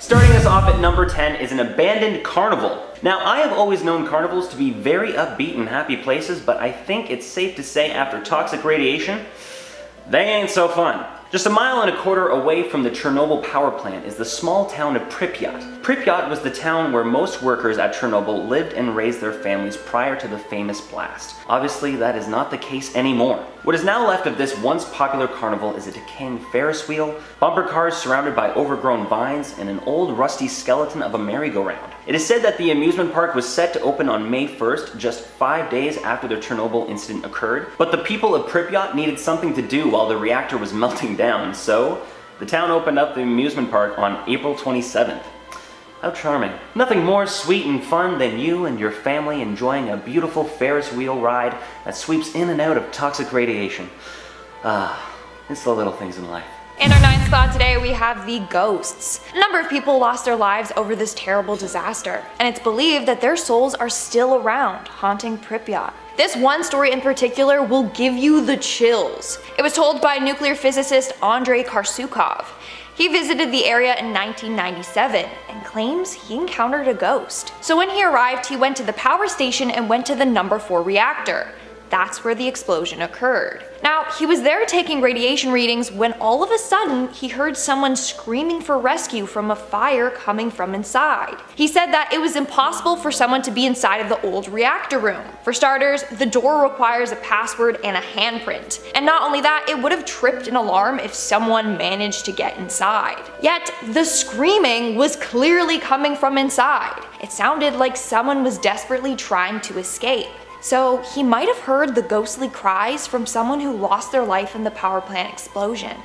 Starting us off at number 10 is an abandoned carnival. Now, I have always known carnivals to be very upbeat and happy places, but I think it's safe to say after toxic radiation, they ain't so fun. Just a mile and a quarter away from the Chernobyl power plant is the small town of Pripyat. Pripyat was the town where most workers at Chernobyl lived and raised their families prior to the famous blast. Obviously, that is not the case anymore. What is now left of this once popular carnival is a decaying Ferris wheel, bumper cars surrounded by overgrown vines, and an old rusty skeleton of a merry-go-round. It is said that the amusement park was set to open on May 1st, just 5 days after the Chernobyl incident occurred, but the people of Pripyat needed something to do while the reactor was melting down, so the town opened up the amusement park on April 27th. How charming. Nothing more sweet and fun than you and your family enjoying a beautiful Ferris wheel ride that sweeps in and out of toxic radiation. It's the little things in life. In our ninth spot today, we have the ghosts. A number of people lost their lives over this terrible disaster, and it's believed that their souls are still around, haunting Pripyat. This one story in particular will give you the chills. It was told by nuclear physicist Andrei Karsukov. He visited the area in 1997 and claims he encountered a ghost. So when he arrived, he went to the power station and went to the number 4 reactor. That's where the explosion occurred. Now, he was there taking radiation readings when all of a sudden he heard someone screaming for rescue from a fire coming from inside. He said that it was impossible for someone to be inside of the old reactor room. For starters, the door requires a password and a handprint. And not only that, it would have tripped an alarm if someone managed to get inside. Yet, the screaming was clearly coming from inside. It sounded like someone was desperately trying to escape. So he might have heard the ghostly cries from someone who lost their life in the power plant explosion.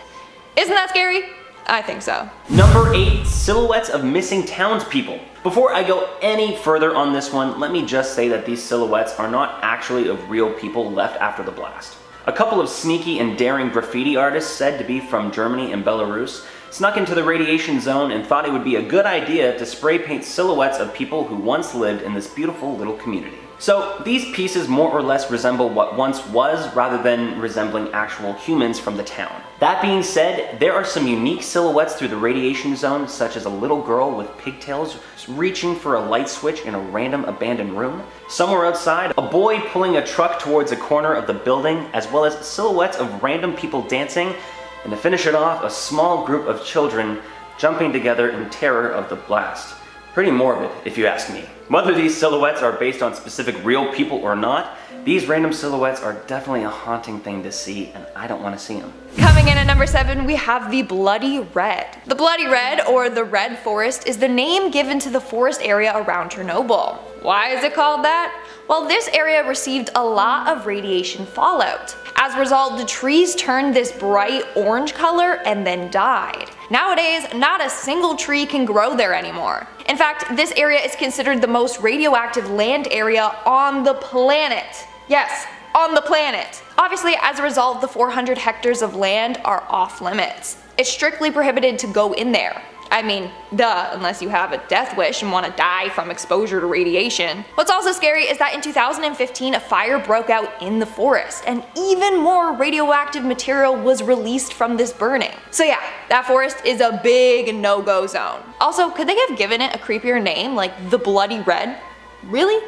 Isn't that scary? I think so. Number 8, silhouettes of missing townspeople. Before I go any further on this one, let me just say that these silhouettes are not actually of real people left after the blast. A couple of sneaky and daring graffiti artists said to be from Germany and Belarus snuck into the radiation zone and thought it would be a good idea to spray paint silhouettes of people who once lived in this beautiful little community. So these pieces more or less resemble what once was rather than resembling actual humans from the town. That being said, there are some unique silhouettes through the radiation zone, such as a little girl with pigtails reaching for a light switch in a random abandoned room. Somewhere outside, a boy pulling a truck towards a corner of the building, as well as silhouettes of random people dancing, and to finish it off, a small group of children jumping together in terror of the blast. Pretty morbid, if you ask me. Whether these silhouettes are based on specific real people or not, these random silhouettes are definitely a haunting thing to see, and I don't want to see them. Coming in at number 7, we have the Bloody Red. The Bloody Red, or the Red Forest, is the name given to the forest area around Chernobyl. Why is it called that? Well, this area received a lot of radiation fallout. As a result, the trees turned this bright orange color and then died. Nowadays, not a single tree can grow there anymore. In fact, this area is considered the most radioactive land area on the planet. Yes, on the planet. Obviously, as a result, the 400 hectares of land are off limits. It's strictly prohibited to go in there. I mean, duh, unless you have a death wish and want to die from exposure to radiation. What's also scary is that in 2015 a fire broke out in the forest, and even more radioactive material was released from this burning. So yeah, that forest is a big no-go zone. Also, could they have given it a creepier name like the Bloody Red? Really?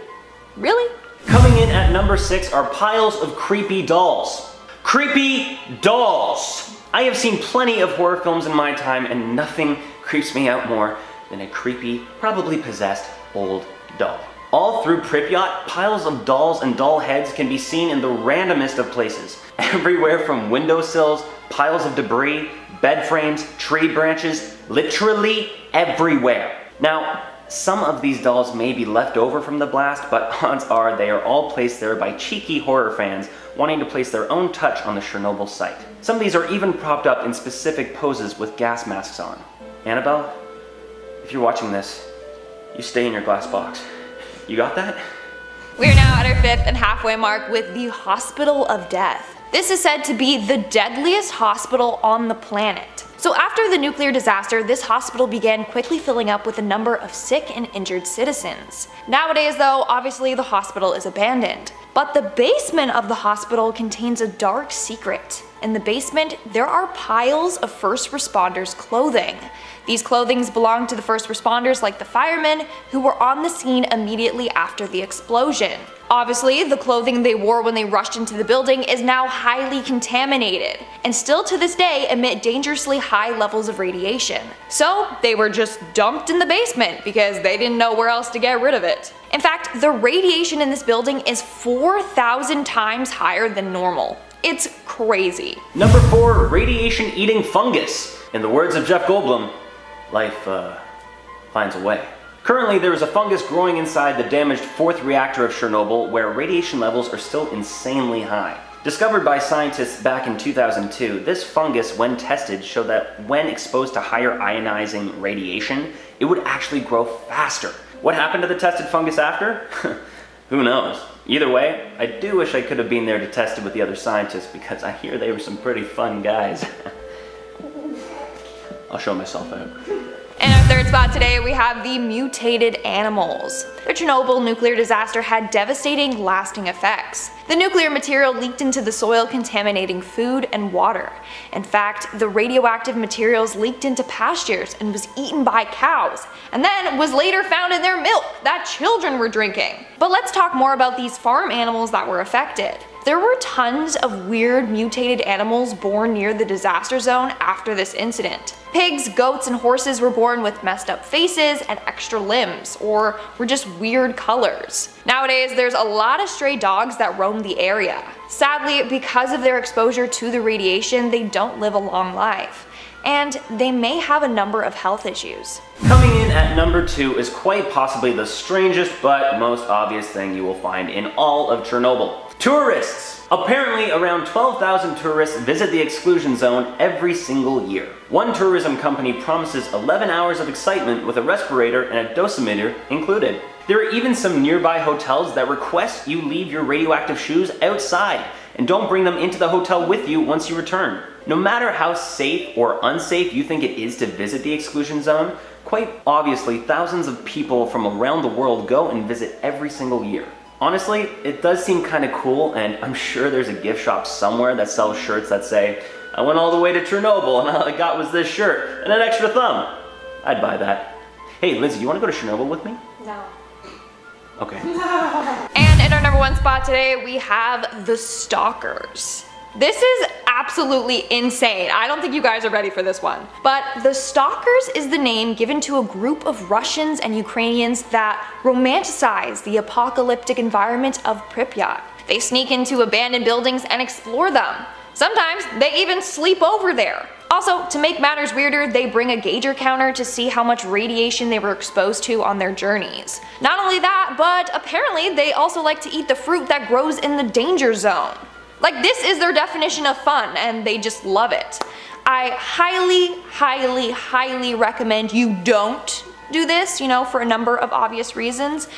Really? Coming in at number 6 are piles of creepy dolls. Creepy dolls! I have seen plenty of horror films in my time, and nothing creeps me out more than a creepy, probably possessed old doll. All through Pripyat, piles of dolls and doll heads can be seen in the randomest of places. Everywhere from windowsills, piles of debris, bed frames, tree branches, literally everywhere. Now, some of these dolls may be left over from the blast, but odds are they are all placed there by cheeky horror fans wanting to place their own touch on the Chernobyl site. Some of these are even propped up in specific poses with gas masks on. Annabelle, if you're watching this, you stay in your glass box. You got that? We are now at our 5th and halfway mark with the Hospital of Death. This is said to be the deadliest hospital on the planet. So after the nuclear disaster, this hospital began quickly filling up with a number of sick and injured citizens. Nowadays though, obviously the hospital is abandoned. But the basement of the hospital contains a dark secret. In the basement, there are piles of first responders' clothing. These clothings belong to the first responders like the firemen who were on the scene immediately after the explosion. Obviously, the clothing they wore when they rushed into the building is now highly contaminated, and still to this day emit dangerously high levels of radiation. So they were just dumped in the basement because they didn't know where else to get rid of it. In fact, the radiation in this building is 4,000 times higher than normal. It's crazy. Number 4, radiation-eating fungus. In the words of Jeff Goldblum, life finds a way. Currently, there is a fungus growing inside the damaged 4th reactor of Chernobyl where radiation levels are still insanely high. Discovered by scientists back in 2002, this fungus, when tested, showed that when exposed to higher ionizing radiation, it would actually grow faster. What happened to the tested fungus after? Who knows? Either way, I do wish I could have been there to test it with the other scientists because I hear they were some pretty fun guys. I'll show myself out. And our third spot today, we have the mutated animals. The Chernobyl nuclear disaster had devastating, lasting effects. The nuclear material leaked into the soil, contaminating food and water. In fact, the radioactive materials leaked into pastures and was eaten by cows, and then was later found in their milk that children were drinking. But let's talk more about these farm animals that were affected. There were tons of weird mutated animals born near the disaster zone after this incident. Pigs, goats, and horses were born with messed up faces and extra limbs, or were just weird colors. Nowadays, there's a lot of stray dogs that roam the area. Sadly, because of their exposure to the radiation, they don't live a long life, and they may have a number of health issues. Coming in at number 2 is quite possibly the strangest but most obvious thing you will find in all of Chernobyl. Tourists! Apparently, around 12,000 tourists visit the exclusion zone every single year. One tourism company promises 11 hours of excitement with a respirator and a dosimeter included. There are even some nearby hotels that request you leave your radioactive shoes outside and don't bring them into the hotel with you once you return. No matter how safe or unsafe you think it is to visit the exclusion zone, quite obviously thousands of people from around the world go and visit every single year. Honestly, it does seem kind of cool, and I'm sure there's a gift shop somewhere that sells shirts that say, I went all the way to Chernobyl and all I got was this shirt and an extra thumb. I'd buy that. Hey Lizzie, you want to go to Chernobyl with me? No. Okay. And in our number 1 spot today, we have the stalkers. This is absolutely insane. I don't think you guys are ready for this one. But the Stalkers is the name given to a group of Russians and Ukrainians that romanticize the apocalyptic environment of Pripyat. They sneak into abandoned buildings and explore them. Sometimes they even sleep over there. Also, to make matters weirder, they bring a gauger counter to see how much radiation they were exposed to on their journeys. Not only that, but apparently they also like to eat the fruit that grows in the danger zone. Like, this is their definition of fun, and they just love it. I highly recommend you don't do this, for a number of obvious reasons.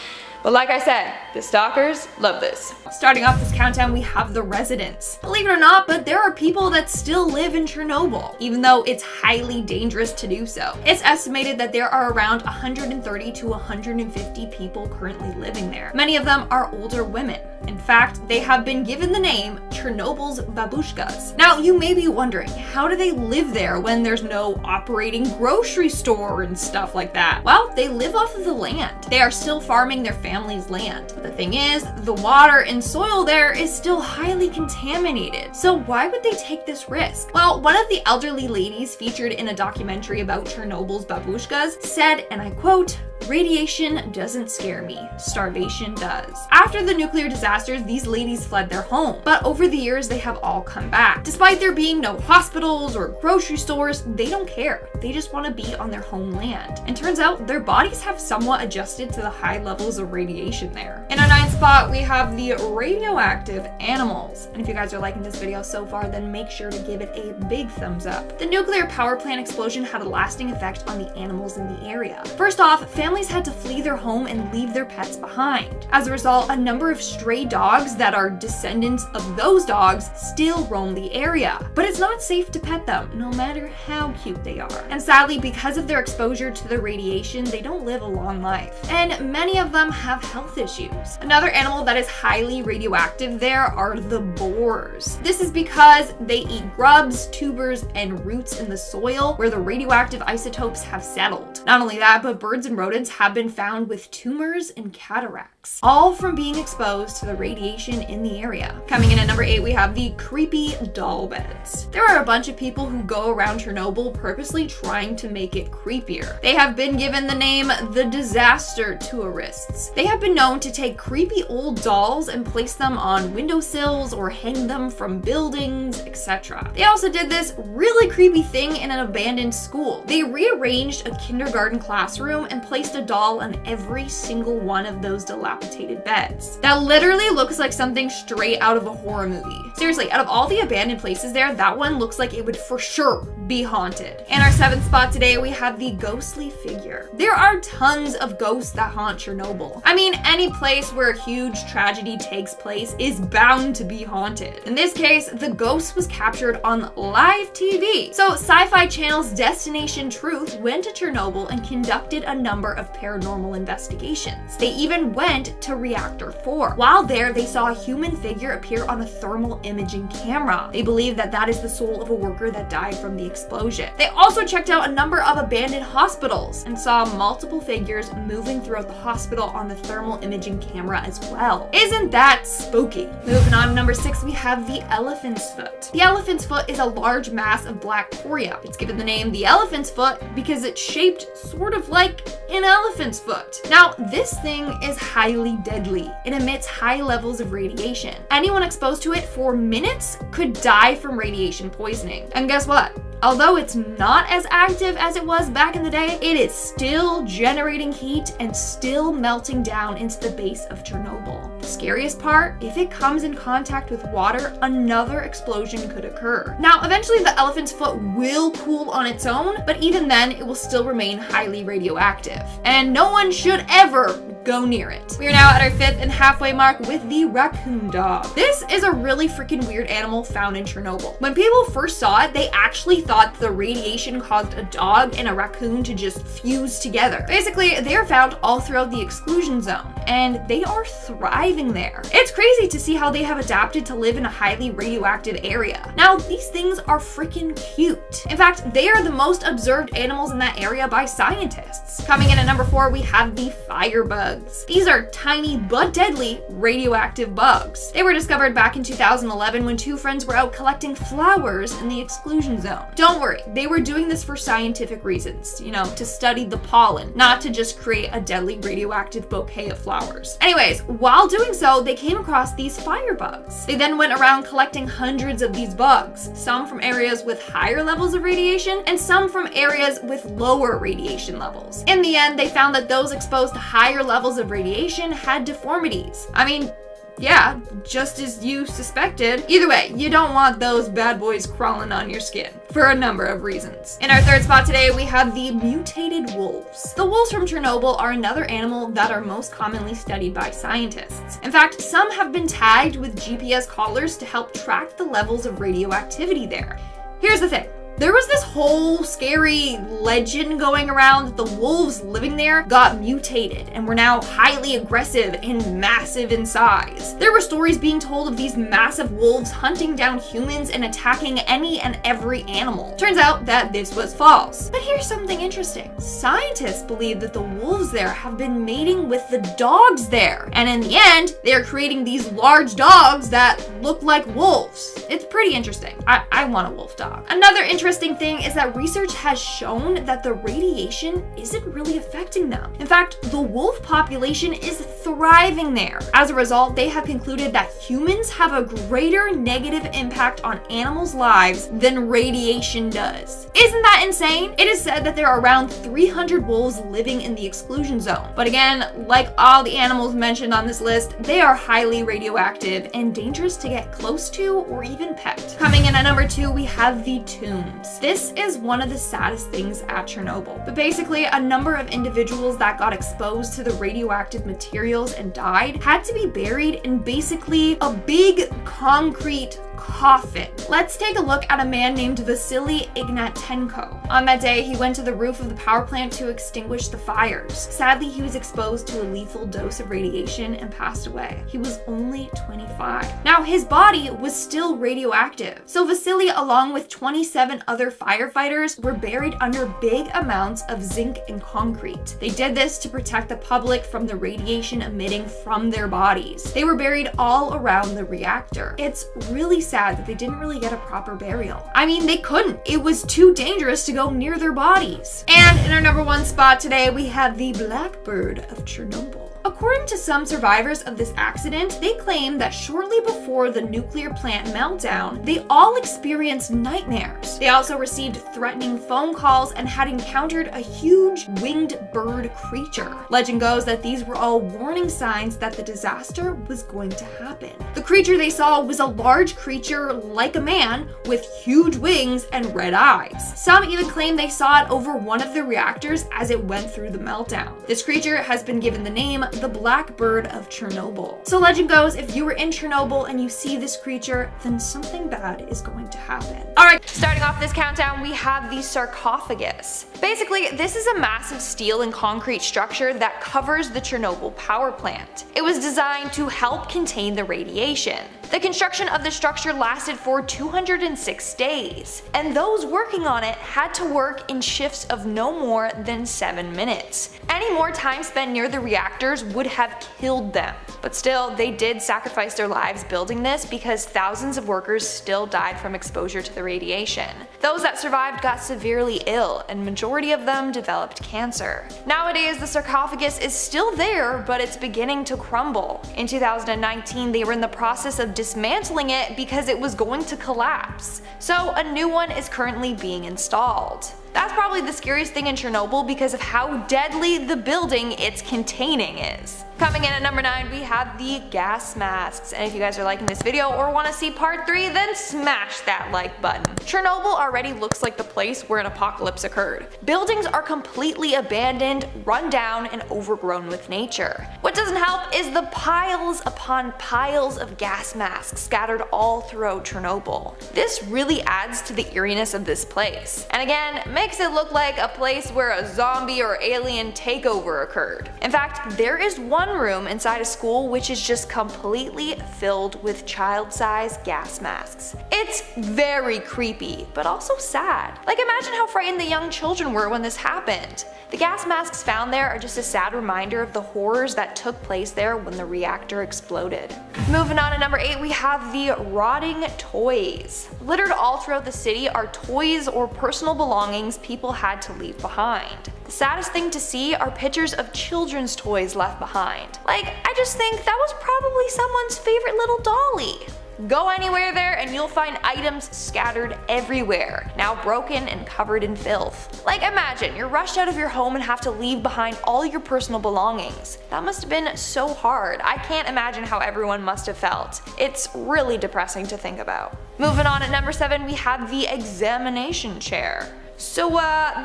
But like I said, the stalkers love this. Starting off this countdown, we have the residents. Believe it or not, but there are people that still live in Chernobyl, even though it's highly dangerous to do so. It's estimated that there are around 130 to 150 people currently living there. Many of them are older women. In fact, they have been given the name Chernobyl's babushkas. Now, you may be wondering, how do they live there when there's no operating grocery store and stuff like that? Well, they live off of the land. They are still farming their family's land. But the thing is, the water and soil there is still highly contaminated. So why would they take this risk? Well, one of the elderly ladies featured in a documentary about Chernobyl's babushkas said, and I quote, "Radiation doesn't scare me, starvation does." After the nuclear disasters, these ladies fled their home, but over the years they have all come back. Despite there being no hospitals or grocery stores, they don't care. They just want to be on their homeland. And turns out their bodies have somewhat adjusted to the high levels of radiation there. In our 9th spot, we have the radioactive animals. And if you guys are liking this video so far, then make sure to give it a big thumbs up. The nuclear power plant explosion had a lasting effect on the animals in the area. First off, families had to flee their home and leave their pets behind. As a result, a number of stray dogs that are descendants of those dogs still roam the area. But it's not safe to pet them, no matter how cute they are. And sadly, because of their exposure to the radiation, they don't live a long life. And many of them have health issues. Another animal that is highly radioactive there are the boars. This is because they eat grubs, tubers, and roots in the soil where the radioactive isotopes have settled. Not only that, but birds and rodents have been found with tumors and cataracts, all from being exposed to the radiation in the area. Coming in at number 8, we have the creepy doll beds. There are a bunch of people who go around Chernobyl purposely trying to make it creepier. They have been given the name the disaster tourists. They have been known to take creepy old dolls and place them on windowsills or hang them from buildings, etc. They also did this really creepy thing in an abandoned school. They rearranged a kindergarten classroom and placed a doll on every single one of those dilapidated beds. That literally looks like something straight out of a horror movie. Seriously, out of all the abandoned places there, that one looks like it would for sure be haunted. In our 7th spot today, we have the ghostly figure. There are tons of ghosts that haunt Chernobyl. I mean, any place where a huge tragedy takes place is bound to be haunted. In this case, the ghost was captured on live TV. So Sci-Fi Channel's Destination Truth went to Chernobyl and conducted a number of paranormal investigations. They even went to Reactor 4. While there, they saw a human figure appear on a thermal imaging camera. They believe that that is the soul of a worker that died from the explosion. They also checked out a number of abandoned hospitals and saw multiple figures moving throughout the hospital on the thermal imaging camera as well. Isn't that spooky? Moving on to number 6, we have the elephant's foot. The elephant's foot is a large mass of black poria. It's given the name the elephant's foot because it's shaped sort of like an elephant's foot. Now, this thing is highly deadly. It emits high levels of radiation. Anyone exposed to it for minutes could die from radiation poisoning. And guess what? Although it's not as active as it was back in the day, it is still generating heat and still melting down into the base of Chernobyl. The scariest part, if it comes in contact with water, another explosion could occur. Now, eventually the elephant's foot will cool on its own, but even then it will still remain highly radioactive. And no one should ever go near it. We are now at our 5th and halfway mark with the raccoon dog. This is a really freaking weird animal found in Chernobyl. When people first saw it, they actually thought the radiation caused a dog and a raccoon to just fuse together. Basically, they are found all throughout the exclusion zone, and they are thriving there. It's crazy to see how they have adapted to live in a highly radioactive area. Now, these things are freaking cute. In fact, they are the most observed animals in that area by scientists. Coming in at number 4, we have the firebugs. These are tiny but deadly radioactive bugs. They were discovered back in 2011 when 2 friends were out collecting flowers in the exclusion zone. Don't worry, they were doing this for scientific reasons, to study the pollen, not to just create a deadly radioactive bouquet of flowers. Anyways, while doing so, they came across these firebugs. They then went around collecting hundreds of these bugs, some from areas with higher levels of radiation and some from areas with lower radiation levels. In the end, they found that those exposed to higher levels of radiation had deformities. I mean, yeah, just as you suspected. Either way, you don't want those bad boys crawling on your skin for a number of reasons. In our 3rd spot today, we have the mutated wolves. The wolves from Chernobyl are another animal that are most commonly studied by scientists. In fact, some have been tagged with GPS collars to help track the levels of radioactivity there. Here's the thing. There was this whole scary legend going around that the wolves living there got mutated and were now highly aggressive and massive in size. There were stories being told of these massive wolves hunting down humans and attacking any and every animal. Turns out that this was false. But here's something interesting. Scientists believe that the wolves there have been mating with the dogs there. And in the end, they're creating these large dogs that look like wolves. It's pretty interesting. I want a wolf dog. Another interesting thing is that research has shown that the radiation isn't really affecting them. In fact, the wolf population is thriving there. As a result, they have concluded that humans have a greater negative impact on animals' lives than radiation does. Isn't that insane? It is said that there are around 300 wolves living in the exclusion zone. But again, like all the animals mentioned on this list, they are highly radioactive and dangerous to get close to or even pet. Coming in at number 2, we have the toons. victims. This is one of the saddest things at Chernobyl. But basically, a number of individuals that got exposed to the radioactive materials and died had to be buried in basically a big concrete coffin. Let's take a look at a man named Vasily Ignatenko. On that day, he went to the roof of the power plant to extinguish the fires. Sadly, he was exposed to a lethal dose of radiation and passed away. He was only 25. Now, his body was still radioactive. So Vasily, along with 27 other firefighters, were buried under big amounts of zinc and concrete. They did this to protect the public from the radiation emitting from their bodies. They were buried all around the reactor. It's really sad that they didn't really get a proper burial. I mean, they couldn't. It was too dangerous to go near their bodies. And in our number 1 spot today, we have the Blackbird of Chernobyl. According to some survivors of this accident, they claim that shortly before the nuclear plant meltdown, they all experienced nightmares. They also received threatening phone calls and had encountered a huge winged bird creature. Legend goes that these were all warning signs that the disaster was going to happen. The creature they saw was a large creature like a man with huge wings and red eyes. Some even claim they saw it over one of the reactors as it went through the meltdown. This creature has been given the name the Blackbird of Chernobyl. So legend goes, if you were in Chernobyl and you see this creature, then something bad is going to happen. Alright, starting off this countdown, we have the sarcophagus. Basically, this is a massive steel and concrete structure that covers the Chernobyl power plant. It was designed to help contain the radiation. The construction of the structure lasted for 206 days, and those working on it had to work in shifts of no more than 7 minutes. Any more time spent near the reactors would have killed them. But still, they did sacrifice their lives building this because thousands of workers still died from exposure to the radiation. Those that survived got severely ill, and majority of them developed cancer. Nowadays, the sarcophagus is still there, but it's beginning to crumble. In 2019, they were in the process of dismantling it because it was going to collapse. So a new one is currently being installed. That's probably the scariest thing in Chernobyl because of how deadly the building it's containing is. Coming in at number 9, we have the gas masks. And if you guys are liking this video or want to see part 3, then smash that like button. Chernobyl already looks like the place where an apocalypse occurred. Buildings are completely abandoned, run down, and overgrown with nature. What doesn't help is the piles upon piles of gas masks scattered all throughout Chernobyl. This really adds to the eeriness of this place. And again, makes it look like a place where a zombie or alien takeover occurred. In fact, there is one room inside a school which is just completely filled with child-sized gas masks. It's very creepy, but also sad. Like, imagine how frightened the young children were when this happened. The gas masks found there are just a sad reminder of the horrors that took place there when the reactor exploded. Moving on to number 8, we have the rotting toys. Littered all throughout the city are toys or personal belongings people had to leave behind. The saddest thing to see are pictures of children's toys left behind. Like, I just think that was probably someone's favorite little dolly. Go anywhere there and you'll find items scattered everywhere, now broken and covered in filth. Like, imagine you're rushed out of your home and have to leave behind all your personal belongings. That must have been so hard. I can't imagine how everyone must have felt. It's really depressing to think about. Moving on at number 7, we have the examination chair. So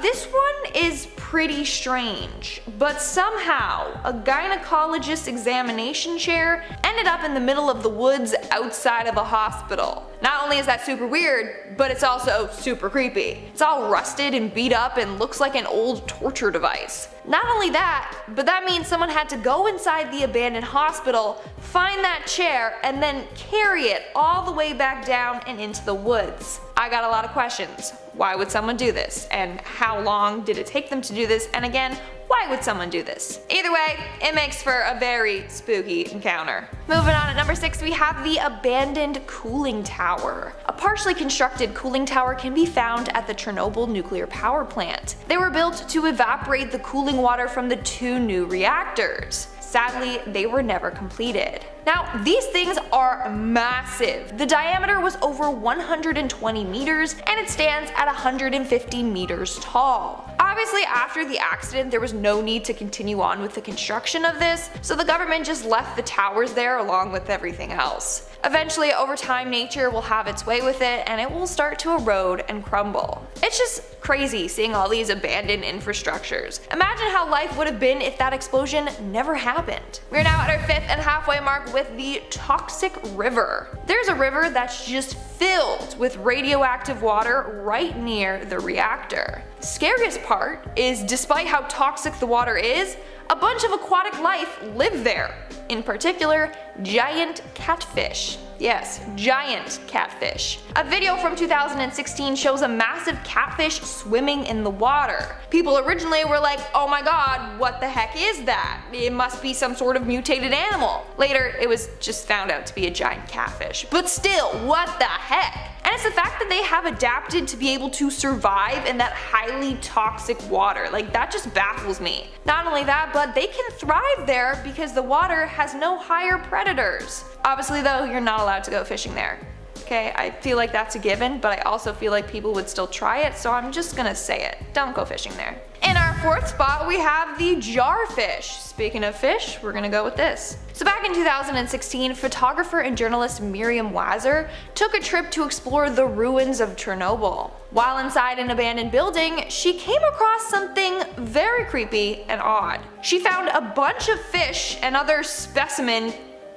this one is pretty strange, but somehow a gynecologist's examination chair ended up in the middle of the woods outside of a hospital. Not only is that super weird, but it's also super creepy. It's all rusted and beat up and looks like an old torture device. Not only that, but that means someone had to go inside the abandoned hospital, find that chair, and then carry it all the way back down and into the woods. I got a lot of questions. Why would someone do this? And how long did it take them to do this? And again, why would someone do this? Either way, it makes for a very spooky encounter. Moving on at number 6, we have the abandoned cooling tower. A partially constructed cooling tower can be found at the Chernobyl nuclear power plant. They were built to evaporate the cooling water from the 2 new reactors. Sadly, they were never completed. Now, these things are massive. The diameter was over 120 meters and it stands at 150 meters tall. I Obviously, after the accident, there was no need to continue on with the construction of this, so the government just left the towers there along with everything else. Eventually, over time, nature will have its way with it and it will start to erode and crumble. It's just crazy seeing all these abandoned infrastructures. Imagine how life would have been if that explosion never happened. We're now at our 5th and halfway mark with the toxic river. There's a river that's just filled with radioactive water right near the reactor. The scariest part is, despite how toxic the water is, a bunch of aquatic life live there. In particular, giant catfish. Yes, giant catfish. A video from 2016 shows a massive catfish swimming in the water. People originally were like, oh my god, what the heck is that? It must be some sort of mutated animal. Later, it was just found out to be a giant catfish. But still, what the heck? And it's the fact that they have adapted to be able to survive in that highly toxic water. Like, that just baffles me. Not only that, but they can thrive there because the water has no higher predators. Obviously though, you're not allowed to go fishing there. Okay, I feel like that's a given, but I also feel like people would still try it, so I'm just gonna say it. Don't go fishing there. In our 4th spot, we have the jarfish. Speaking of fish, we're gonna go with this. So back in 2016, photographer and journalist Miriam Wazer took a trip to explore the ruins of Chernobyl. While inside an abandoned building, she came across something very creepy and odd. She found a bunch of fish and other specimens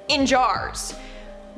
in jars.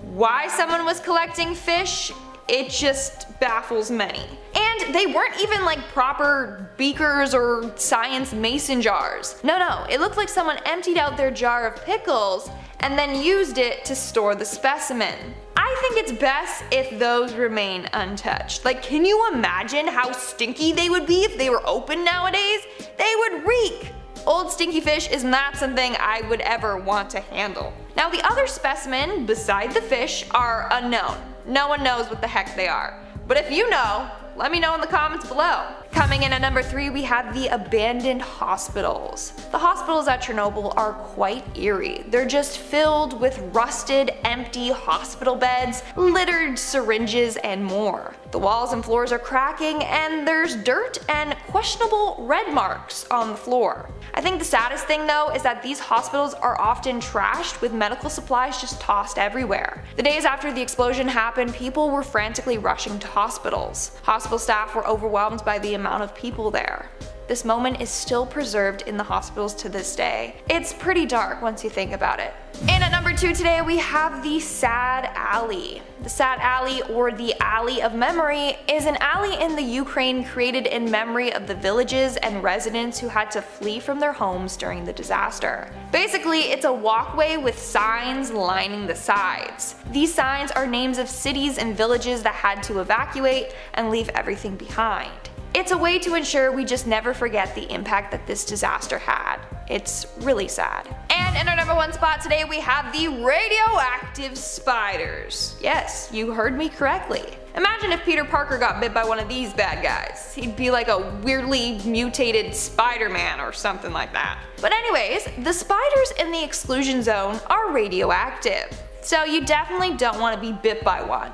Why someone was collecting fish, it just baffles many. And they weren't even like proper beakers or science mason jars. No, it looked like someone emptied out their jar of pickles and then used it to store the specimen. I think it's best if those remain untouched. Like, can you imagine how stinky they would be if they were open nowadays? They would reek. Old stinky fish is not something I would ever want to handle. Now, the other specimen beside the fish are unknown. No one knows what the heck they are. But if you know, let me know in the comments below. Coming in at number 3, we have the abandoned hospitals. The hospitals at Chernobyl are quite eerie. They're just filled with rusted, empty hospital beds, littered syringes, and more. The walls and floors are cracking, and there's dirt and questionable red marks on the floor. I think the saddest thing though is that these hospitals are often trashed with medical supplies just tossed everywhere. The days after the explosion happened, people were frantically rushing to hospitals. Hospital staff were overwhelmed by the amount of people there. This moment is still preserved in the hospitals to this day. It's pretty dark once you think about it. And at number 2 today, we have the Sad Alley. The Sad Alley, or the Alley of Memory, is an alley in the Ukraine created in memory of the villages and residents who had to flee from their homes during the disaster. Basically, it's a walkway with signs lining the sides. These signs are names of cities and villages that had to evacuate and leave everything behind. It's a way to ensure we just never forget the impact that this disaster had. It's really sad. And in our number 1 spot today, we have the radioactive spiders. Yes, you heard me correctly. Imagine if Peter Parker got bit by one of these bad guys. He'd be like a weirdly mutated Spider-Man or something like that. But anyways, the spiders in the exclusion zone are radioactive, so you definitely don't want to be bit by one.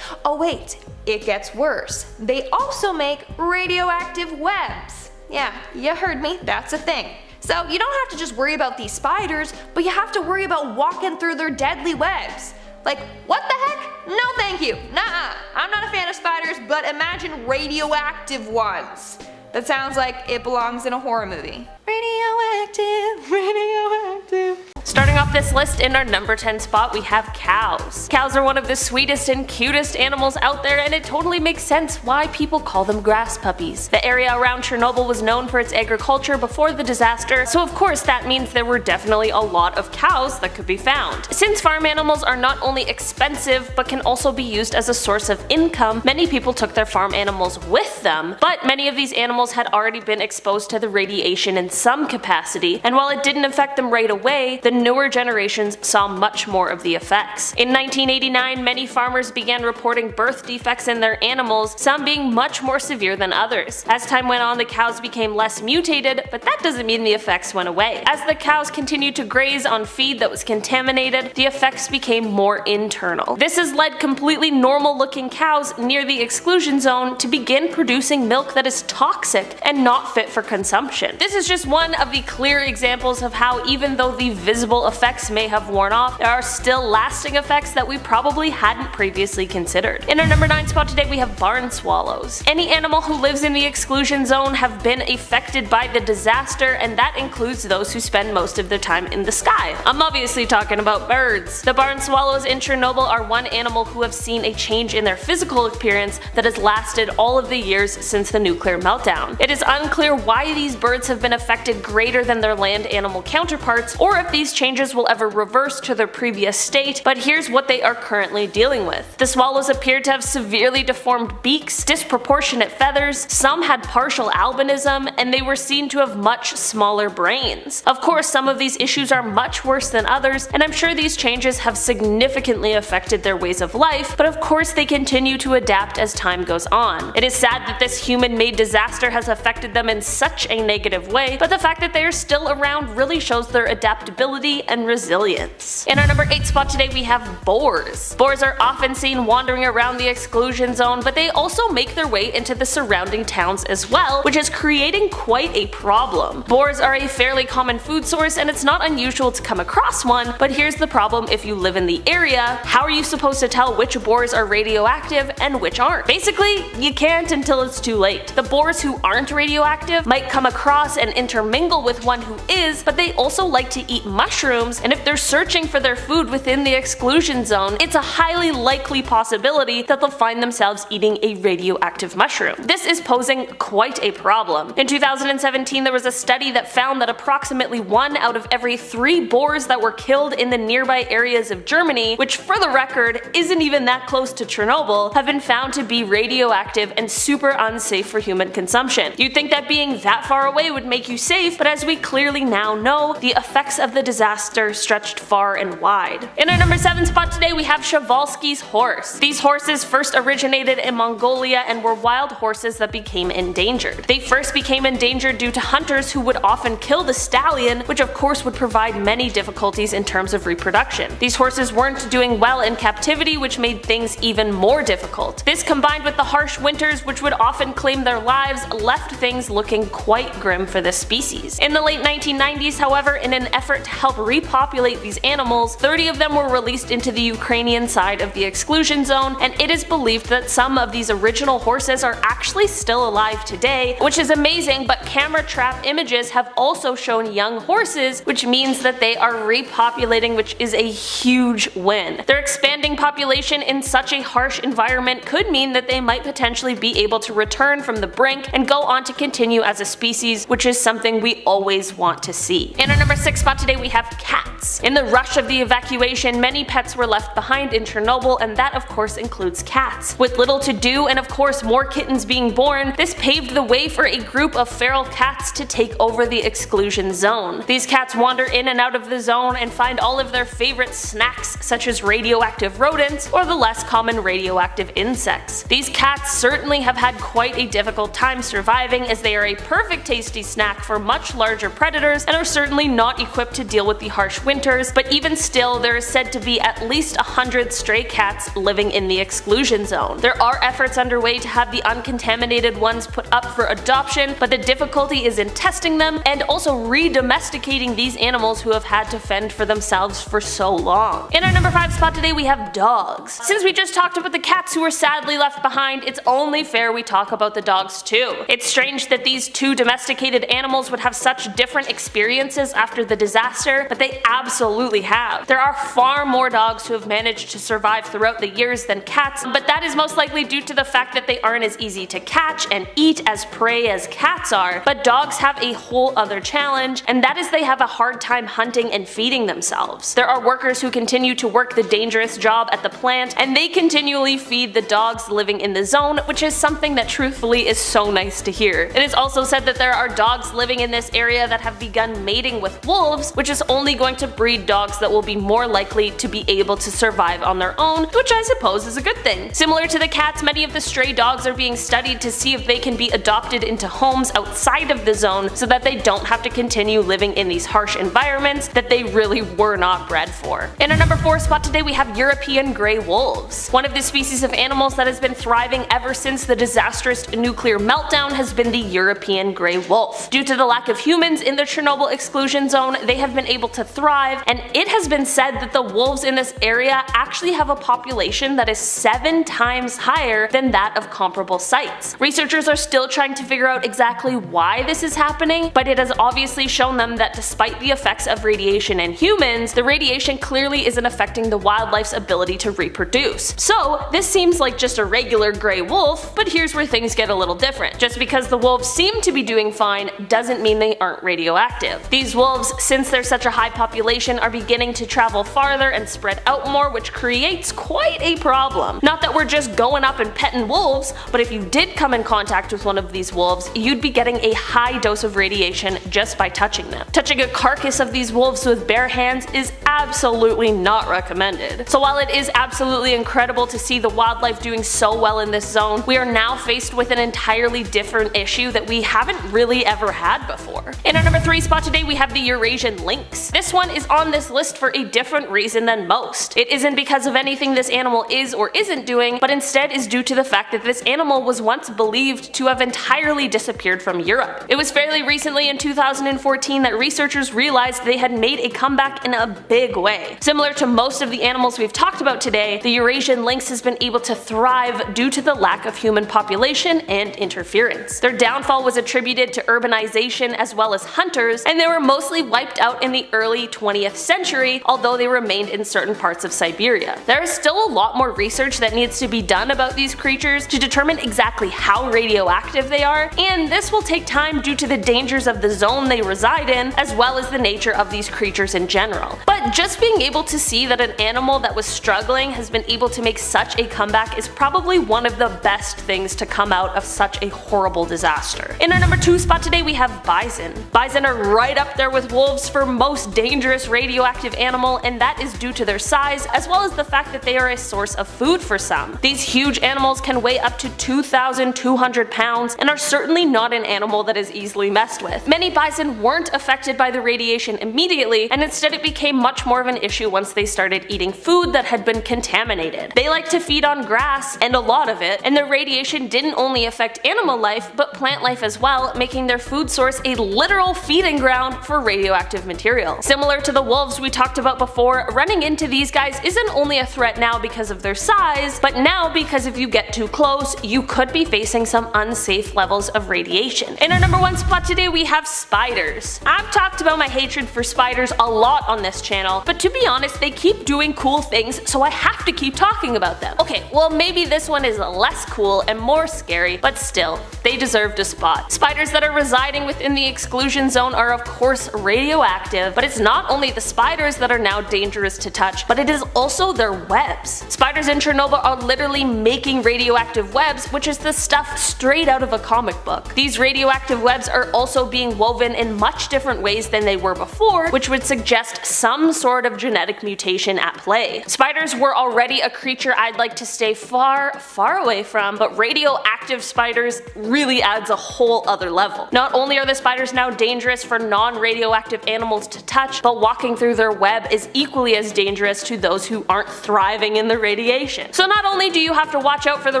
Oh wait, it gets worse. They also make radioactive webs. Yeah, you heard me, that's a thing. So you don't have to just worry about these spiders, but you have to worry about walking through their deadly webs. Like, what the heck? No thank you. Nuh-uh. I'm not a fan of spiders, but imagine radioactive ones. That sounds like it belongs in a horror movie. Radioactive, radioactive. Starting off this list in our number 10 spot, we have cows. Cows are one of the sweetest and cutest animals out there, and it totally makes sense why people call them grass puppies. The area around Chernobyl was known for its agriculture before the disaster, so of course that means there were definitely a lot of cows that could be found. Since farm animals are not only expensive but can also be used as a source of income, many people took their farm animals with them, but many of these animals had already been exposed to the radiation in some capacity, and while it didn't affect them right away, the newer generation generations saw much more of the effects. In 1989, many farmers began reporting birth defects in their animals, some being much more severe than others. As time went on, the cows became less mutated, but that doesn't mean the effects went away. As the cows continued to graze on feed that was contaminated, the effects became more internal. This has led completely normal looking cows near the exclusion zone to begin producing milk that is toxic and not fit for consumption. This is just one of the clear examples of how, even though the visible effects may have worn off, there are still lasting effects that we probably hadn't previously considered. In our number 9 spot today, we have barn swallows. Any animal who lives in the exclusion zone have been affected by the disaster, and that includes those who spend most of their time in the sky. I'm obviously talking about birds. The barn swallows in Chernobyl are one animal who have seen a change in their physical appearance that has lasted all of the years since the nuclear meltdown. It is unclear why these birds have been affected greater than their land animal counterparts, or if these changes will ever reverse to their previous state, but here's what they are currently dealing with. The swallows appeared to have severely deformed beaks, disproportionate feathers, some had partial albinism, and they were seen to have much smaller brains. Of course, some of these issues are much worse than others, and I'm sure these changes have significantly affected their ways of life, but of course they continue to adapt as time goes on. It is sad that this human-made disaster has affected them in such a negative way, but the fact that they are still around really shows their adaptability and resilience. In our number 8 spot today, we have boars. Boars are often seen wandering around the exclusion zone, but they also make their way into the surrounding towns as well, which is creating quite a problem. Boars are a fairly common food source, and it's not unusual to come across one, but here's the problem if you live in the area: how are you supposed to tell which boars are radioactive and which aren't? Basically, you can't until it's too late. The boars who aren't radioactive might come across and intermingle with one who is, but they also like to eat mushrooms, and if they're searching for their food within the exclusion zone, it's a highly likely possibility that they'll find themselves eating a radioactive mushroom. This is posing quite a problem. In 2017, there was a study that found that approximately 1 out of every 3 boars that were killed in the nearby areas of Germany, which for the record isn't even that close to Chernobyl, have been found to be radioactive and super unsafe for human consumption. You'd think that being that far away would make you safe, but as we clearly now know, the effects of the disaster stretched far and wide. In our number 7 spot today, we have Przewalski's horse. These horses first originated in Mongolia and were wild horses that became endangered. They first became endangered due to hunters who would often kill the stallion, which of course would provide many difficulties in terms of reproduction. These horses weren't doing well in captivity, which made things even more difficult. This, combined with the harsh winters which would often claim their lives, left things looking quite grim for this species. In the late 1990s, however, in an effort to help repopulate these animals, 30 of them were released into the Ukrainian side of the exclusion zone, and it is believed that some of these original horses are actually still alive today, which is amazing, but camera trap images have also shown young horses, which means that they are repopulating, which is a huge win. Their expanding population in such a harsh environment could mean that they might potentially be able to return from the brink and go on to continue as a species, which is something we always want to see. In our number 6 spot today, we have cats. In the rush of the evacuation, many pets were left behind in Chernobyl, and that of course includes cats. With little to do and of course more kittens being born, this paved the way for a group of feral cats to take over the exclusion zone. These cats wander in and out of the zone and find all of their favorite snacks, such as radioactive rodents or the less common radioactive insects. These cats certainly have had quite a difficult time surviving, as they are a perfect tasty snack for much larger predators and are certainly not equipped to deal with the harsh winters, but even still, there is said to be at least 100 stray cats living in the exclusion zone. There are efforts underway to have the uncontaminated ones put up for adoption, but the difficulty is in testing them and also re-domesticating these animals who have had to fend for themselves for so long. In our number 5 spot today, we have dogs. Since we just talked about the cats who were sadly left behind, it's only fair we talk about the dogs too. It's strange that these 2 domesticated animals would have such different experiences after the disaster, but they absolutely have. There are far more dogs who have managed to survive throughout the years than cats, but that is most likely due to the fact that they aren't as easy to catch and eat as prey as cats are. But dogs have a whole other challenge, and that is they have a hard time hunting and feeding themselves. There are workers who continue to work the dangerous job at the plant, and they continually feed the dogs living in the zone, which is something that truthfully is so nice to hear. It is also said that there are dogs living in this area that have begun mating with wolves, which is only going to breed dogs that will be more likely to be able to survive on their own, which I suppose is a good thing. Similar to the cats, many of the stray dogs are being studied to see if they can be adopted into homes outside of the zone so that they don't have to continue living in these harsh environments that they really were not bred for. In our number 4 spot today we have European grey wolves. One of the species of animals that has been thriving ever since the disastrous nuclear meltdown has been the European grey wolf. Due to the lack of humans in the Chernobyl exclusion zone, they have been able to thrive, and it has been said that the wolves in this area actually have a population that is 7 times higher than that of comparable sites. Researchers are still trying to figure out exactly why this is happening, but it has obviously shown them that despite the effects of radiation in humans, the radiation clearly isn't affecting the wildlife's ability to reproduce. So this seems like just a regular grey wolf, but here's where things get a little different. Just because the wolves seem to be doing fine doesn't mean they aren't radioactive. These wolves, since they're such a high population, are beginning to travel farther and spread out more, which creates quite a problem. Not that we're just going up and petting wolves, but if you did come in contact with one of these wolves, you'd be getting a high dose of radiation just by touching them. Touching a carcass of these wolves with bare hands is absolutely not recommended. So while it is absolutely incredible to see the wildlife doing so well in this zone, we are now faced with an entirely different issue that we haven't really ever had before. In our number 3 spot today we have the Eurasian lynx. This one is on this list for a different reason than most. It isn't because of anything this animal is or isn't doing, but instead is due to the fact that this animal was once believed to have entirely disappeared from Europe. It was fairly recently in 2014 that researchers realized they had made a comeback in a big way. Similar to most of the animals we've talked about today, the Eurasian lynx has been able to thrive due to the lack of human population and interference. Their downfall was attributed to urbanization as well as hunters, and they were mostly wiped out in the early 20th century, although they remained in certain parts of Siberia. There is still a lot more research that needs to be done about these creatures to determine exactly how radioactive they are, and this will take time due to the dangers of the zone they reside in, as well as the nature of these creatures in general. But just being able to see that an animal that was struggling has been able to make such a comeback is probably one of the best things to come out of such a horrible disaster. In our number 2 spot today we have bison. Bison are right up there with wolves for most dangerous radioactive animal, and that is due to their size as well as the fact that they are a source of food for some. These huge animals can weigh up to 2,200 pounds and are certainly not an animal that is easily messed with. Many bison weren't affected by the radiation immediately, and instead it became much more of an issue once they started eating food that had been contaminated. They like to feed on grass, and a lot of it, and the radiation didn't only affect animal life but plant life as well, making their food source a literal feeding ground for radioactive material. Similar to the wolves we talked about before, running into these guys isn't only a threat now because of their size, but now because if you get too close, you could be facing some unsafe levels of radiation. In our number 1 spot today we have spiders. I've talked about my hatred for spiders a lot on this channel, but to be honest, they keep doing cool things, so I have to keep talking about them. Okay, well maybe this one is less cool and more scary, but still, they deserved a spot. Spiders that are residing within the exclusion zone are of course radioactive, but it's not only the spiders that are now dangerous to touch, but it is also their webs. Spiders in Chernobyl are literally making radioactive webs, which is the stuff straight out of a comic book. These radioactive webs are also being woven in much different ways than they were before, which would suggest some sort of genetic mutation at play. Spiders were already a creature I'd like to stay far, far away from, but radioactive spiders really adds a whole other level. Not only are the spiders now dangerous for non-radioactive animals to touch, but walking through their web is equally as dangerous to those who aren't thriving in the radiation. So not only do you have to watch out for the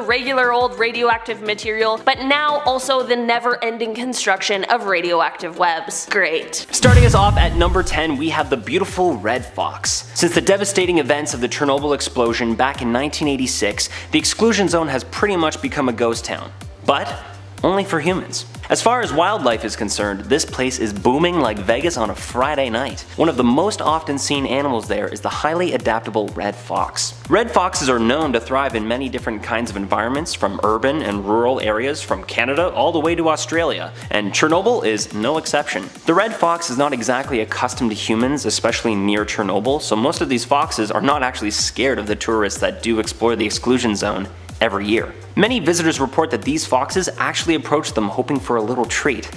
regular old radioactive material, but now also the never-ending construction of radioactive webs. Great. Starting us off at number 10, we have the beautiful red fox. Since the devastating events of the Chernobyl explosion back in 1986, the exclusion zone has pretty much become a ghost town. But only for humans. As far as wildlife is concerned, this place is booming like Vegas on a Friday night. One of the most often seen animals there is the highly adaptable red fox. Red foxes are known to thrive in many different kinds of environments, from urban and rural areas from Canada all the way to Australia, and Chernobyl is no exception. The red fox is not exactly accustomed to humans, especially near Chernobyl, so most of these foxes are not actually scared of the tourists that do explore the exclusion zone every year. Many visitors report that these foxes actually approach them hoping for a little treat.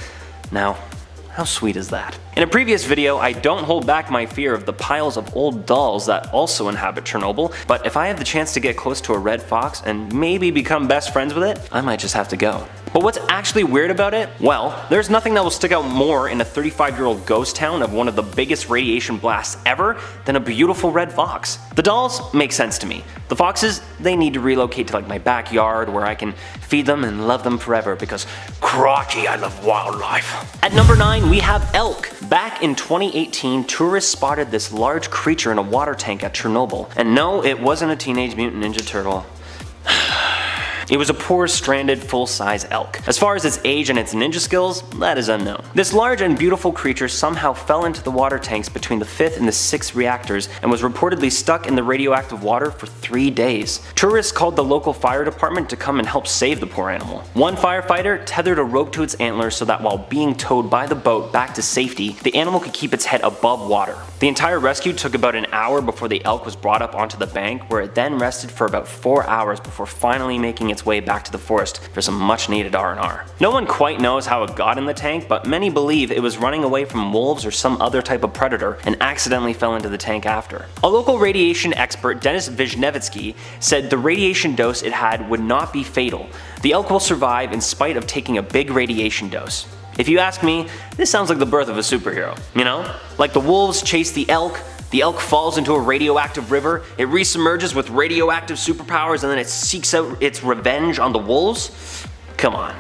Now, How sweet is that? In a previous video, I don't hold back my fear of the piles of old dolls that also inhabit Chernobyl, but if I have the chance to get close to a red fox and maybe become best friends with it, I might just have to go. But what's actually weird about it? Well, there's nothing that will stick out more in a 35-year-old ghost town of one of the biggest radiation blasts ever than a beautiful red fox. The dolls make sense to me. The foxes, they need to relocate to like my backyard where I can feed them and love them forever because crikey, I love wildlife. At number 9, we have elk. Back in 2018, tourists spotted this large creature in a water tank at Chernobyl. And no, it wasn't a Teenage Mutant Ninja Turtle. It was a poor, stranded, full-size elk. As far as its age and its ninja skills, that is unknown. This large and beautiful creature somehow fell into the water tanks between the 5th and the 6th reactors and was reportedly stuck in the radioactive water for 3 days. Tourists called the local fire department to come and help save the poor animal. One firefighter tethered a rope to its antlers so that while being towed by the boat back to safety, the animal could keep its head above water. The entire rescue took about an hour before the elk was brought up onto the bank, where it then rested for about 4 hours before finally making its way back to the forest for some much needed R&R. No one quite knows how it got in the tank, but many believe it was running away from wolves or some other type of predator and accidentally fell into the tank after. A local radiation expert, Denis Vizhnevitsky, said the radiation dose it had would not be fatal. The elk will survive in spite of taking a big radiation dose. If you ask me, this sounds like the birth of a superhero, you know? Like the wolves chase the elk falls into a radioactive river, it resubmerges with radioactive superpowers, and then it seeks out its revenge on the wolves? Come on,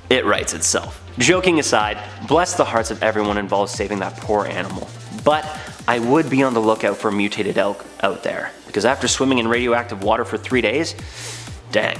it writes itself. Joking aside, bless the hearts of everyone involved saving that poor animal. But I would be on the lookout for a mutated elk out there, because after swimming in radioactive water for 3 days, dang,